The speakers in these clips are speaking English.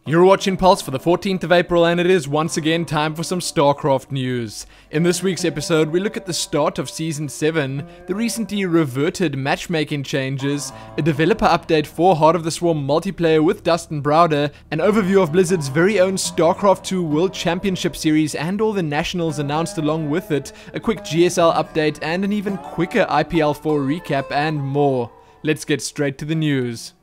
You're watching Pulse for the 14th of April, and it is once again time for some StarCraft news. In this week's episode, we look at the start of Season 7, the recently reverted matchmaking changes, a developer update for Heart of the Swarm multiplayer with Dustin Browder, an overview of Blizzard's very own StarCraft 2 World Championship Series and all the nationals announced along with it, a quick GSL update, and an even quicker IPL4 recap, and more. Let's get straight to the news.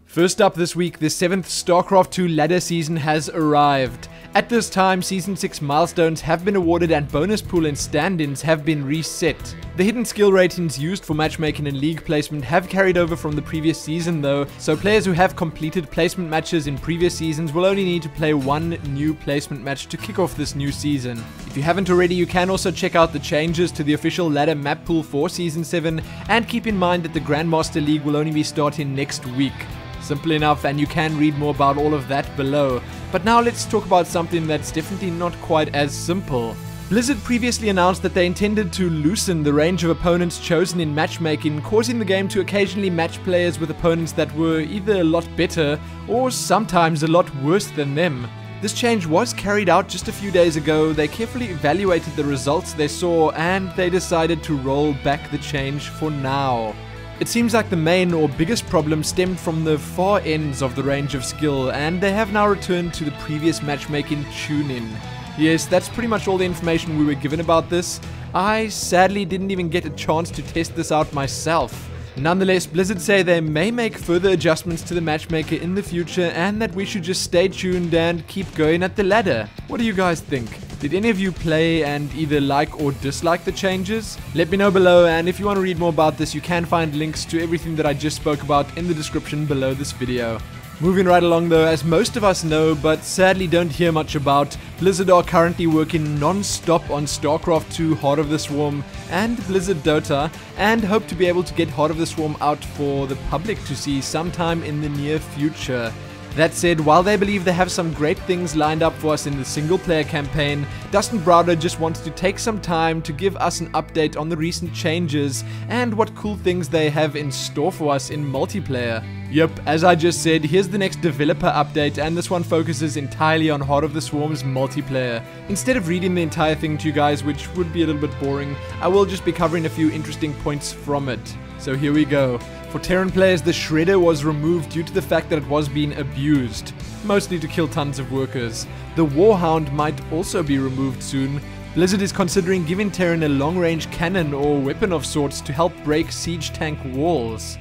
First up this week, the 7th StarCraft 2 ladder season has arrived. At this time, Season 6 milestones have been awarded and bonus pool and stand-ins have been reset. The hidden skill ratings used for matchmaking and league placement have carried over from the previous season though, so players who have completed placement matches in previous seasons will only need to play one new placement match to kick off this new season. If you haven't already, you can also check out the changes to the official ladder map pool for Season 7, and keep in mind that the Grandmaster League will only be starting next week. Simple enough, and you can read more about all of that below. But now let's talk about something that's definitely not quite as simple. Blizzard previously announced that they intended to loosen the range of opponents chosen in matchmaking, causing the game to occasionally match players with opponents that were either a lot better or sometimes a lot worse than them. This change was carried out just a few days ago. They carefully evaluated the results they saw and they decided to roll back the change for now. It seems like the main or biggest problem stemmed from the far ends of the range of skill, and they have now returned to the previous matchmaking tune-in. Yes, that's pretty much all the information we were given about this. I sadly didn't even get a chance to test this out myself. Nonetheless, Blizzard say they may make further adjustments to the matchmaker in the future, and that we should just stay tuned and keep going at the ladder. What do you guys think? Did any of you play and either like or dislike the changes? Let me know below, and if you want to read more about this, you can find links to everything that I just spoke about in the description below this video. Moving right along though, as most of us know, but sadly don't hear much about, Blizzard are currently working non-stop on StarCraft 2 Heart of the Swarm and Blizzard Dota, and hope to be able to get Heart of the Swarm out for the public to see sometime in the near future. That said, while they believe they have some great things lined up for us in the single-player campaign, Dustin Browder just wanted to take some time to give us an update on the recent changes and what cool things they have in store for us in multiplayer. Yep, as I just said, here's the next developer update, and this one focuses entirely on Heart of the Swarm's multiplayer. Instead of reading the entire thing to you guys, which would be a little bit boring, I will just be covering a few interesting points from it. So here we go. For Terran players, the Shredder was removed due to the fact that it was being abused, mostly to kill tons of workers. The Warhound might also be removed soon. Blizzard is considering giving Terran a long-range cannon or weapon of sorts to help break siege tank walls.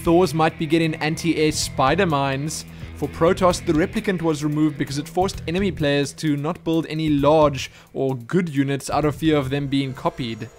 Thors might be getting anti-air spider mines. For Protoss, the Replicant was removed because it forced enemy players to not build any large or good units out of fear of them being copied.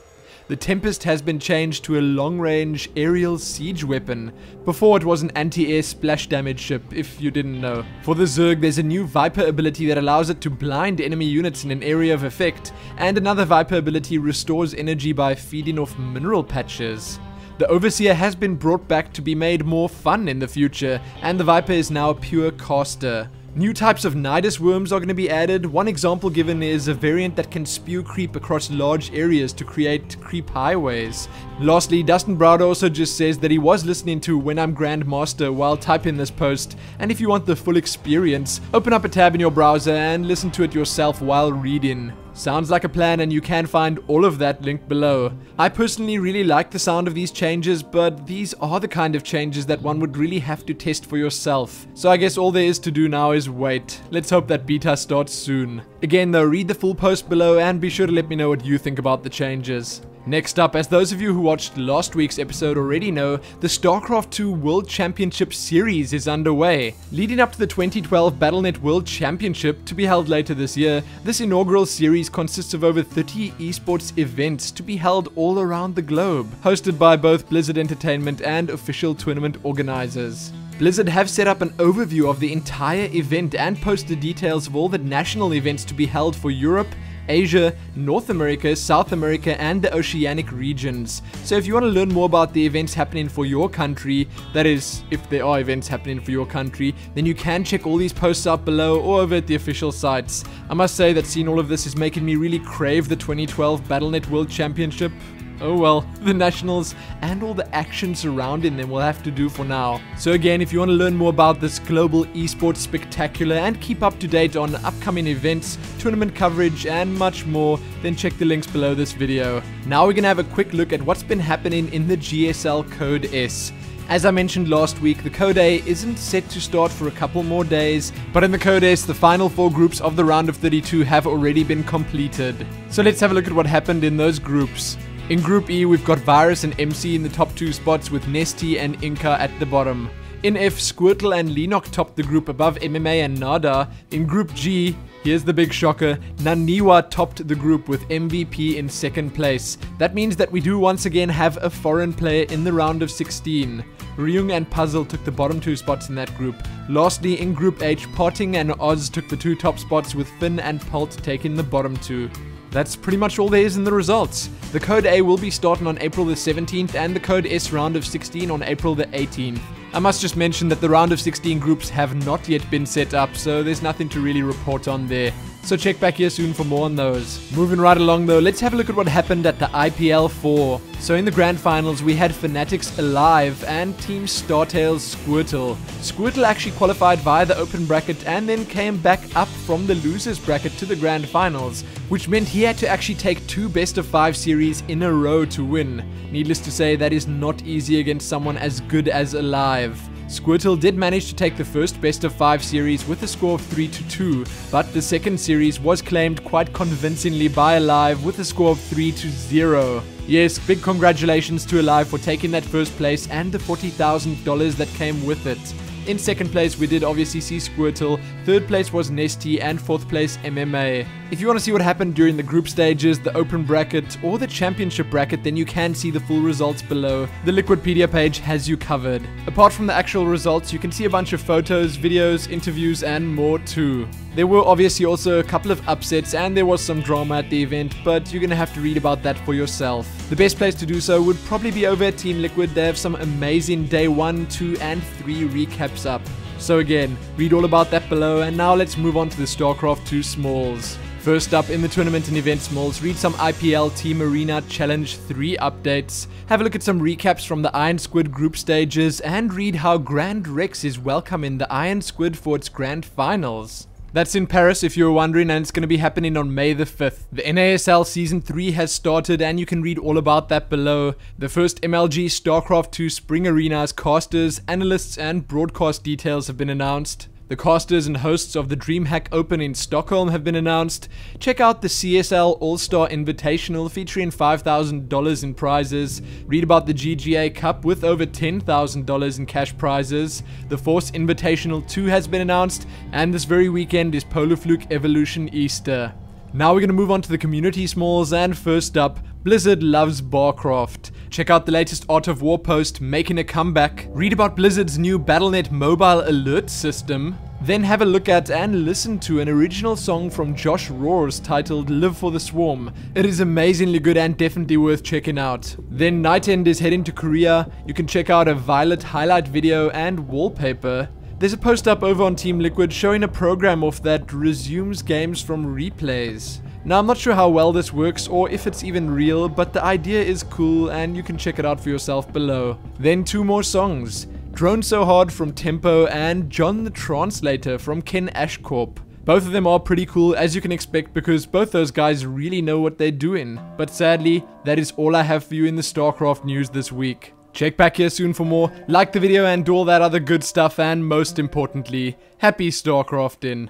The Tempest has been changed to a long-range aerial siege weapon. Before it was an anti-air splash damage ship, if you didn't know. For the Zerg, there's a new Viper ability that allows it to blind enemy units in an area of effect, and another Viper ability restores energy by feeding off mineral patches. The Overseer has been brought back to be made more fun in the future, and the Viper is now a pure caster. New types of Nidus worms are going to be added. One example given is a variant that can spew creep across large areas to create creep highways. Lastly, Dustin Browder also just says that he was listening to When I'm Grandmaster while typing this post, and if you want the full experience, open up a tab in your browser and listen to it yourself while reading. Sounds like a plan, and you can find all of that linked below. I personally really like the sound of these changes, but these are the kind of changes that one would really have to test for yourself. So I guess all there is to do now is wait. Let's hope that beta starts soon. Again though, read the full post below and be sure to let me know what you think about the changes. Next up, as those of you who watched last week's episode already know, the StarCraft 2 World Championship Series is underway. Leading up to the 2012 Battle.net World Championship to be held later this year, this inaugural series consists of over 30 esports events to be held all around the globe, hosted by both Blizzard Entertainment and official tournament organizers. Blizzard have set up an overview of the entire event and posted details of all the national events to be held for Europe, Asia, North America, South America, and the Oceanic regions. So if you want to learn more about the events happening for your country, that is, if there are events happening for your country, then you can check all these posts out below or over at the official sites. I must say that seeing all of this is making me really crave the 2012 Battle.net World Championship. Oh well, the Nationals and all the action surrounding them will have to do for now. So again, if you want to learn more about this global esports spectacular and keep up to date on upcoming events, tournament coverage and much more, then check the links below this video. Now we're gonna have a quick look at what's been happening in the GSL Code S. As I mentioned last week, the Code A isn't set to start for a couple more days, but in the Code S, the final 4 groups of the round of 32 have already been completed. So let's have a look at what happened in those groups. In Group E, we've got Virus and MC in the top 2 spots with Nesty and Inca at the bottom. In F, Squirtle and Lenok topped the group above MMA and Nada. In Group G, here's the big shocker, Naniwa topped the group with MVP in 2nd place. That means that we do once again have a foreign player in the round of 16. Ryung and Puzzle took the bottom 2 spots in that group. Lastly, in Group H, Parting and Oz took the 2 top spots with Finn and Pult taking the bottom 2. That's pretty much all there is in the results. The Code A will be starting on April the 17th and the Code S round of 16 on April the 18th. I must just mention that the round of 16 groups have not yet been set up, so there's nothing to really report on there. So check back here soon for more on those. Moving right along though, let's have a look at what happened at the IPL4. So in the grand finals, we had Fanatics Alive and Team Startails Squirtle. Squirtle actually qualified via the open bracket and then came back up from the losers bracket to the grand finals, which meant he had to actually take 2 best of 5 series in a row to win. Needless to say, that is not easy against someone as good as Alive. Squirtle did manage to take the first best of 5 series with a score of 3-2, but the second series was claimed quite convincingly by Alive with a score of 3-0. Yes, big congratulations to Alive for taking that first place and the $40,000 that came with it. In 2nd place, we did obviously see Squirtle, 3rd place was Nesty, and 4th place MMA. If you want to see what happened during the group stages, the open bracket, or the championship bracket, then you can see the full results below. The Liquidpedia page has you covered. Apart from the actual results, you can see a bunch of photos, videos, interviews, and more too. There were obviously also a couple of upsets and there was some drama at the event, but you're gonna have to read about that for yourself. The best place to do so would probably be over at Team Liquid. They have some amazing day 1, 2, and 3 recaps up. So again, read all about that below, and now let's move on to the StarCraft 2 Smalls. First up in the tournament and event Smalls, read some IPL Team Arena Challenge 3 updates, have a look at some recaps from the Iron Squid group stages, and read how Grand Rex is welcoming the Iron Squid for its grand finals. That's in Paris if you were wondering, and it's going to be happening on May the 5th. The NASL Season 3 has started and you can read all about that below. The first MLG StarCraft 2 Spring Arena's casters, analysts and broadcast details have been announced. The casters and hosts of the DreamHack Open in Stockholm have been announced. Check out the CSL All-Star Invitational featuring $5,000 in prizes. Read about the GGA Cup with over $10,000 in cash prizes. The Force Invitational 2 has been announced, and this very weekend is Polofluke Evolution Easter. Now we're going to move on to the community Smalls, and first up, Blizzard loves Barcraft. Check out the latest Art of War post, making a comeback. Read about Blizzard's new Battle.net mobile alert system. Then have a look at and listen to an original song from Josh Roars titled Live for the Swarm. It is amazingly good and definitely worth checking out. Then Night End is heading to Korea. You can check out a Violet highlight video and wallpaper. There's a post up over on Team Liquid showing a program off that resumes games from replays. Now I'm not sure how well this works or if it's even real, but the idea is cool and you can check it out for yourself below. Then 2 more songs. Drone So Hard from Tempo and John the Translator from Ken Ashcorp. Both of them are pretty cool, as you can expect, because both those guys really know what they're doing. But sadly, that is all I have for you in the StarCraft news this week. Check back here soon for more, like the video and do all that other good stuff, and most importantly, happy StarCrafting.